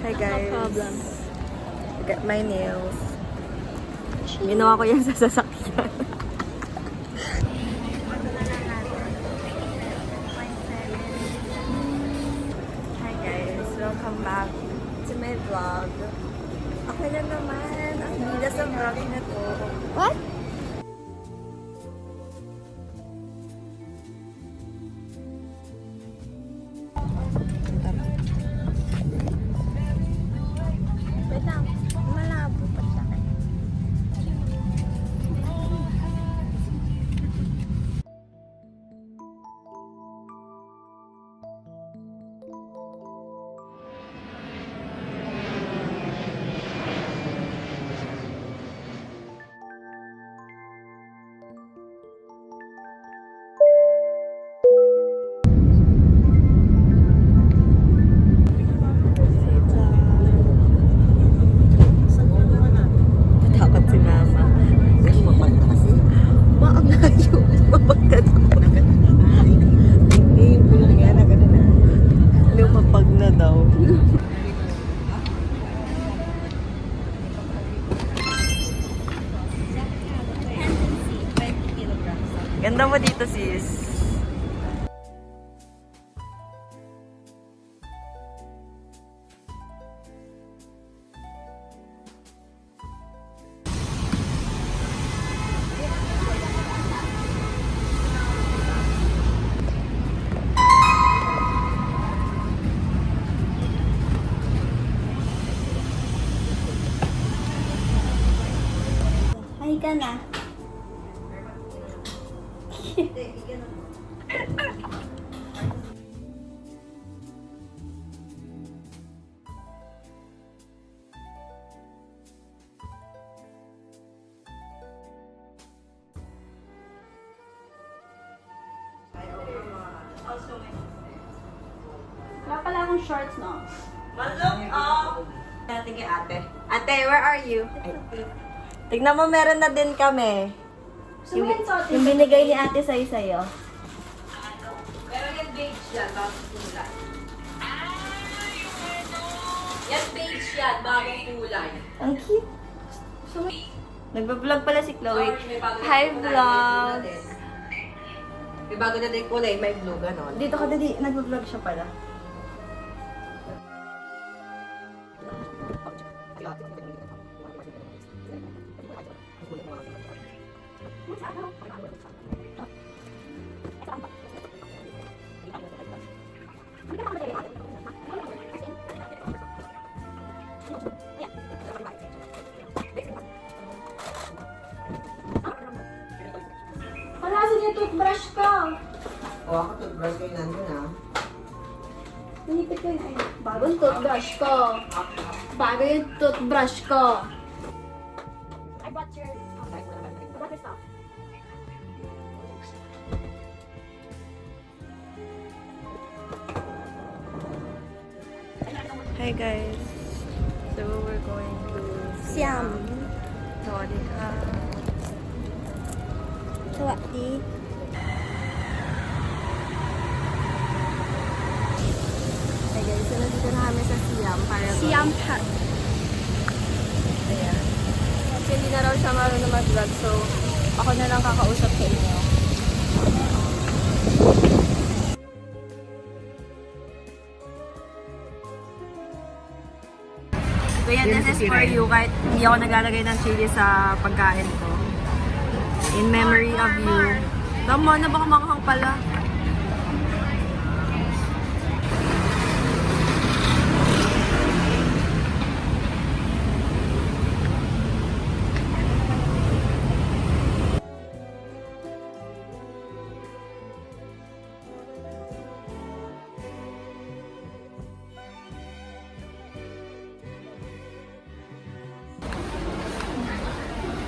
Hi guys. No problem. Look at my nails. Ginawa ko yan sa sasakyan. Hi guys. Welcome back to my vlog. Ako na naman. Ang gila sa vlog na to. What? Wait lang. Malabo pa siya. Takot si mama. Mapagda kasi. Ma, ang layo. Mapagdad ako. Hindi, yung bulong yan na gano'n na. Lumapag na daw. Ganda mo dito, sis. Hi ka na. Wala pala akong shorts, no? Malok up! Natin kay ate. Ate, where are you? Tignan mo, meron na din kami. Yung binigay ni ate sa'yo. Pero yan beige yan, bagong kulay. Yan beige yan, bagong kulay. Ang cute. Nagpa-vlog pala si Chloe. Or may bago na Hi, kulay, vlog! may blue na din. May bago na din kulay, may blue, ganon. Dito ka dali, nagpa-vlog siya pala. Palasin niya toothbrush ka. O ako, toothbrush kayo nandun ha. Nanipit ko yun. Bagong toothbrush ko. Bago yung toothbrush ko. I brought your stuff. Hi guys. So we're going to Siam. Sawadika. สวัสดี Hi guys, so nandito na kami sa Siam para Siam Park. Ayan. Kasi hindi na raw siya marunong mag-vlog, so ako na lang kakausap sa inyo. Kuya, this is for you. Kahit hindi ako naglalagay ng chili sa pagkain ko. In memory of you. Tama na, baka makakang pala.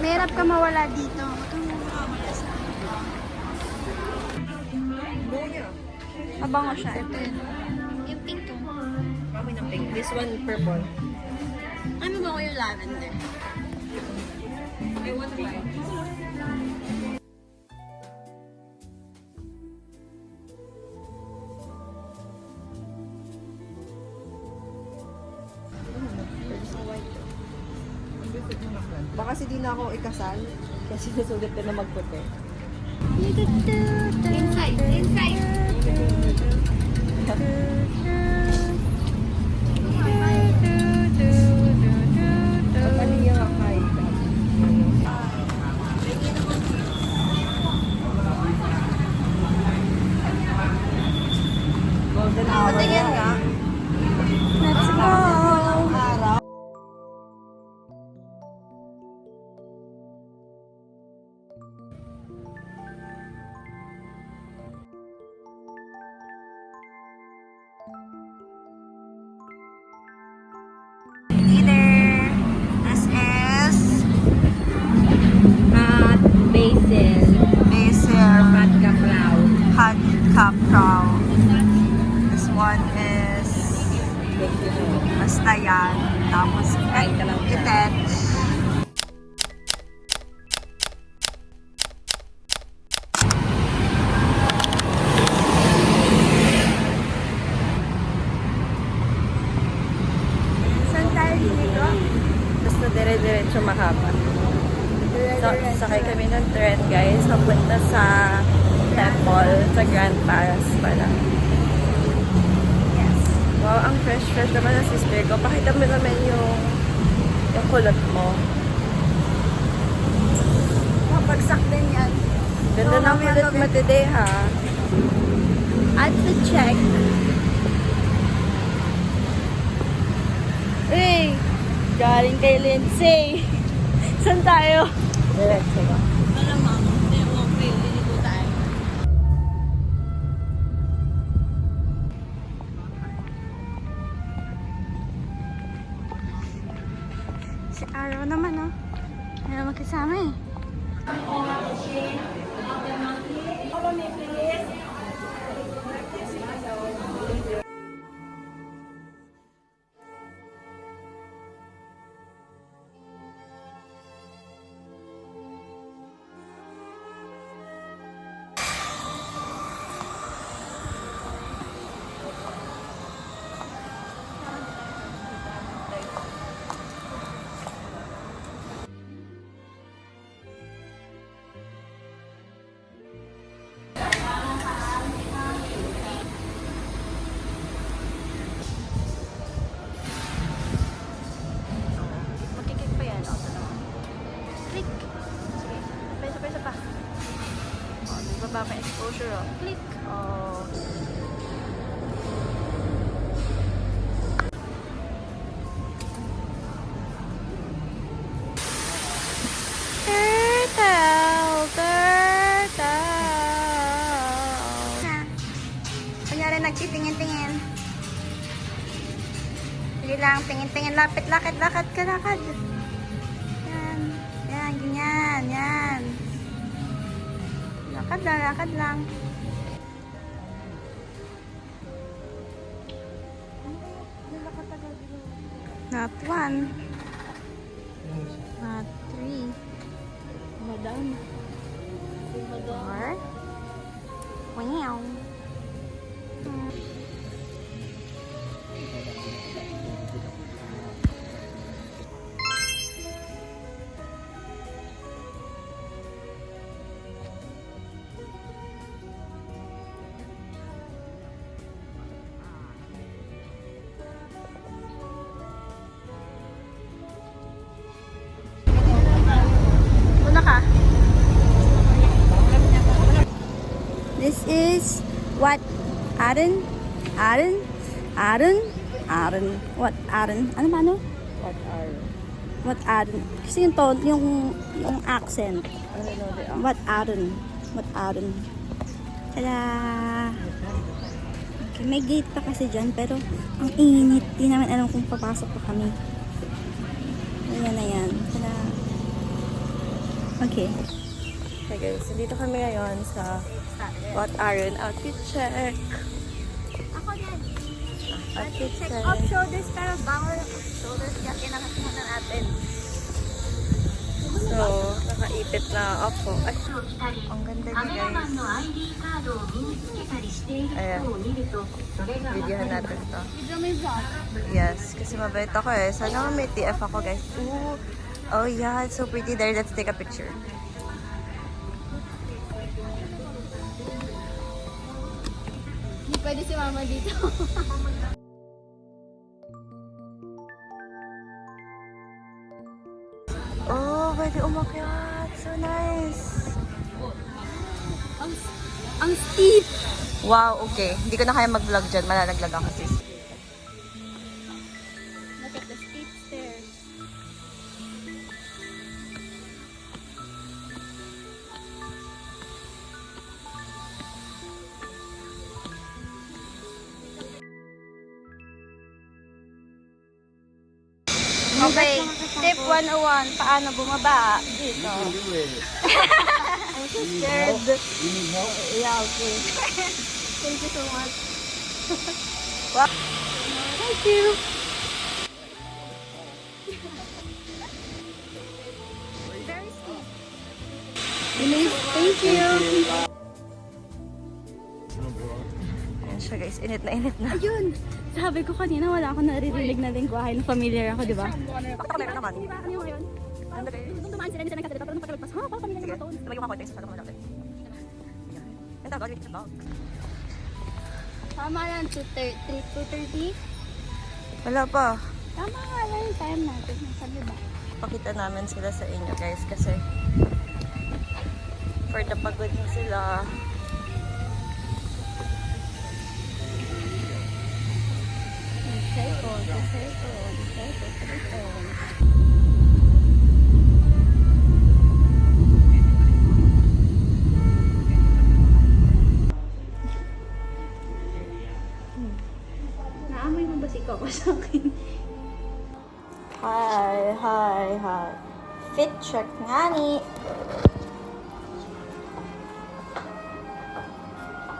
Mahirap ka mawala dito. Mabango siya. Ito yun. Yung pink to. Kami ng pink. This one, purple. Ano ba ko yung lavender? I want to try. kasi di na ako ikasal. Kaya sinusulit ko na magputi. Inside, inside. Pagpaliya ka kahit. Golden hour. Patingin ka. Let's go. Araw. Dinner. This is Basil. basil Pat kaplaw. hot caprao. This one is basta yan. Tapos itet. Saan tayo dito? Basta dire-diretso mahaba. So, sakay kami ng tren, guys. Papunta sa temple, sa Grand Paras pala. Yes. Wow, ang fresh-fresh naman ng sister ko. Pakita mo naman yung kulot mo. Mapagsak din yan. Ganda ng kulot mo today, ha? At the check. Hey! Galing kay Lindsay. Saan tayo? Diretso ba? Si Araw naman, oh. Ayaw magkasama eh. Makikik pa yan. O, sana. Click. Sige. Isa pa. O, nagbaba pa yung exposure, o. Click. Oh. Turtle. Kunyari nagtitingin-tingin. Sige lang, tingin-tingin. Lapit, lakad ka, lakad. Yan. Yan, ganyan. Yan. Lakad lang. Not one. Not three. Madam. Four. Wow. Una ka. This is what Aaron. What Aaron? Ano ba no? What are? What Aaron? Kasi yung tone, yung accent. Ano no, they are? What Aaron? Tada! Okay, may gate pa kasi dyan, pero ang init. Di namin alam kung papasok pa kami. Ayan na yan. Tada! Okay. Okay guys, dito kami ngayon sa What Aaron outfit check. Ako din. Outfit Check check. off shoulders, pero bawal shoulders. Kaya kinakasama na natin. So, nakaipit na ako. Ay, Ang ganda Ang niya, guys. ayan. Videohan natin to. Video may vlog. Yes, kasi mabait ako eh. Sana may TF ako guys. Ooh, Oh yeah, it's so pretty there. Let's take a picture. Hindi pwede si mama dito. Oh, pwede umakyat. So nice. Ang steep! Wow, okay. Hindi ko na kaya mag-vlog dyan. Malalaglag ako sis. Look at the steep stairs. Okay, tip 101. Paano bumaba dito? I'm so scared. Yeah, okay. Thank you so much. Wow. Thank you. Very steep. Thank you. Ayan siya guys, init na. Ayun! Sabi ko kanina, wala akong naririnig na lingwahe na familiar ako, di ba? Bakit meron naman? Di ba? Ano yun? Ano guys? Nung dumaan sila, hindi sila nagkasalita, pero nung pagkalagpas, ha? Parang familiar Sige, na ito. sabay ko mga konti. Sa mga natin. Ang tawag, yung tawag. Tama lang, 2:30? Wala pa. Tama nga lang yung time natin. Sabi ba? Pakita namin sila sa inyo guys kasi for the pagod na sila. Naamoy mo ba si Coco sa akin? Hi. Fit check nga ni.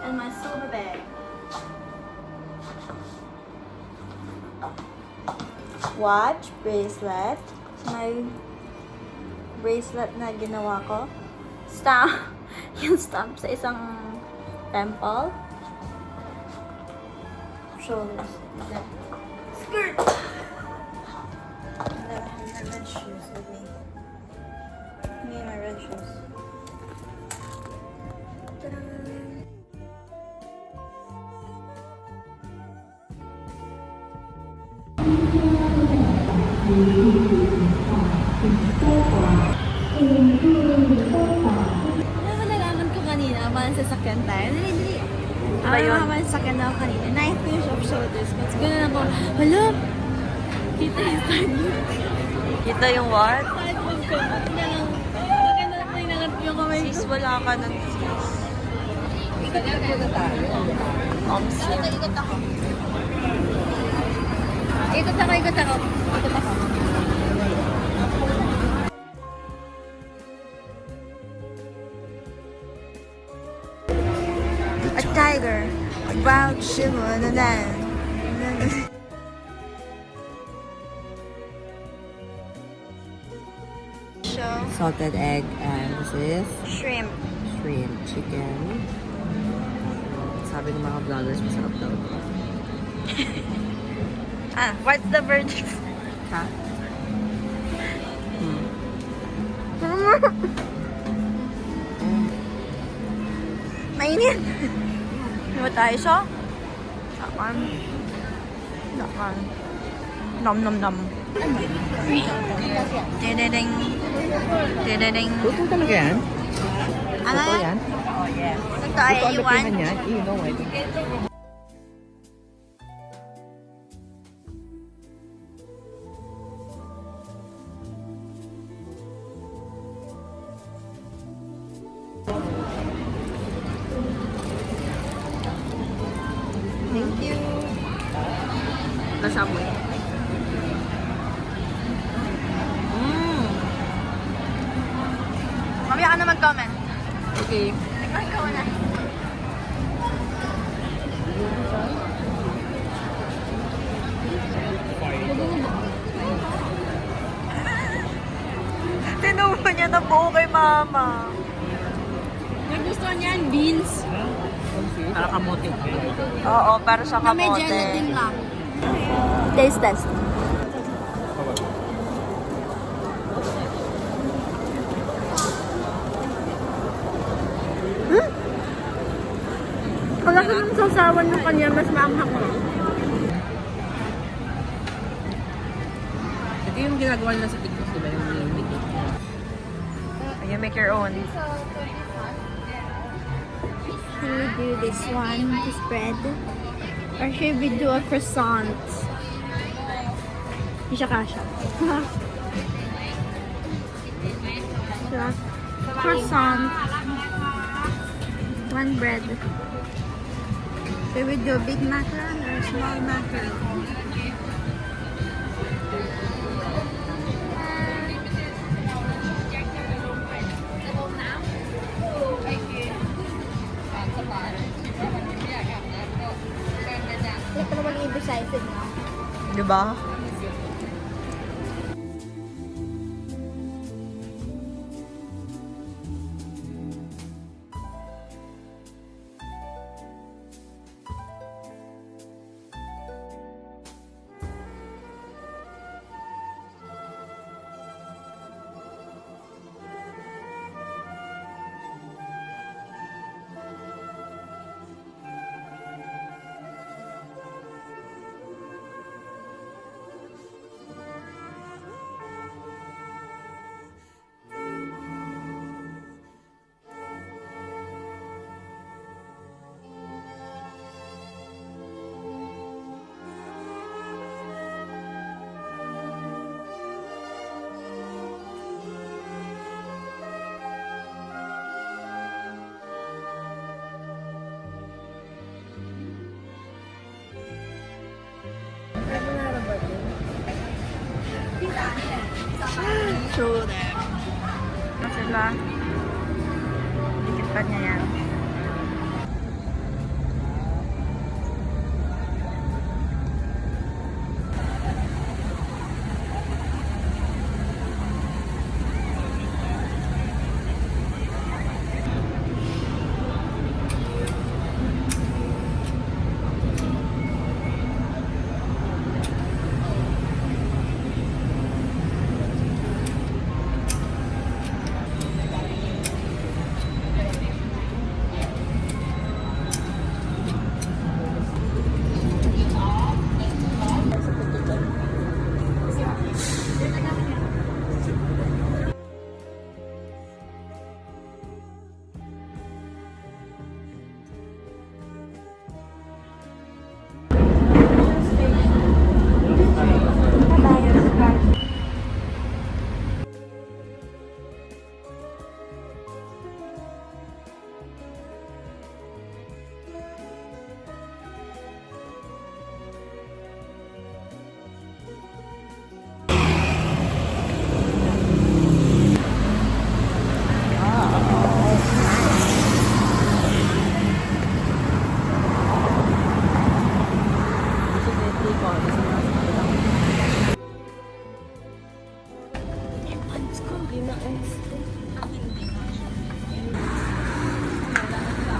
And my silver bag. Watch, bracelet. May bracelet na ginawa ko. Stamp. Yung stamp sa isang temple. Shoulders. Skirt! And then I have my red shoes with me. Me and my red shoes. Ta-da! Alam mo, nalaman ko kanina, malang sasakyan tayo. Dali. Ba yun? Malang sasakyan ako kanina. Ninth finish of shoulders. Kasi gano'n ako, hala! Kita yung sidewalk. Kita yung what? Sidewalk ko. Buti na lang. Maganda na inangat yung kamay ko. Sis, wala ka nun, sis. Ikot tayo. Omsim. Ikot ako. Ikot ako. A tiger. A brown shimmer na land. Show. Salted egg and this is Shrimp. shrimp chicken. Sabi ng mga vloggers, masarap daw. What's the verdict? Ha? Mainit. Ano tayo siya? Sakan. Nom. Dededeng. Luto talaga yan? Ano Luto yan? yan? Ito ay Luto ang iwan. lutuhan yan? You know it. Thank you. Nasa mo eh. Mamaya ka na mag-comment. Okay. Ikaw na. Tinubo niya na buo kay mama. Nagustuhan niyan, beans. Para kamote. Oo, para sa Na may kamote. gelatin lang. Taste test. Wala ka nang sasawan ng kanya, mas maanghang mo. Ito yung ginagawa nila sa TikTok, diba? Yung video. You make your own. Should we do this one, the spread? Or should we do a croissant? Hindi siya kasha. Diba? Croissant. One bread. Should we do big macaron or small macaron? Wala pa naman i-decisive na. Diba? Show them. Sila. Dikit pa niya yan.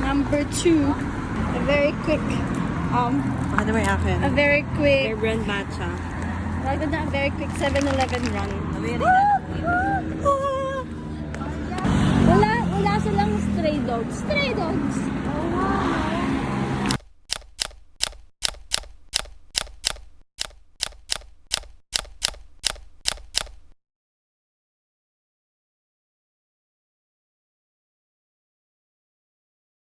Number 2, a very quick, Ano may akin? a very quick, brand matcha. a very quick 7-Eleven run. Wala silang stray dogs. Stray dogs!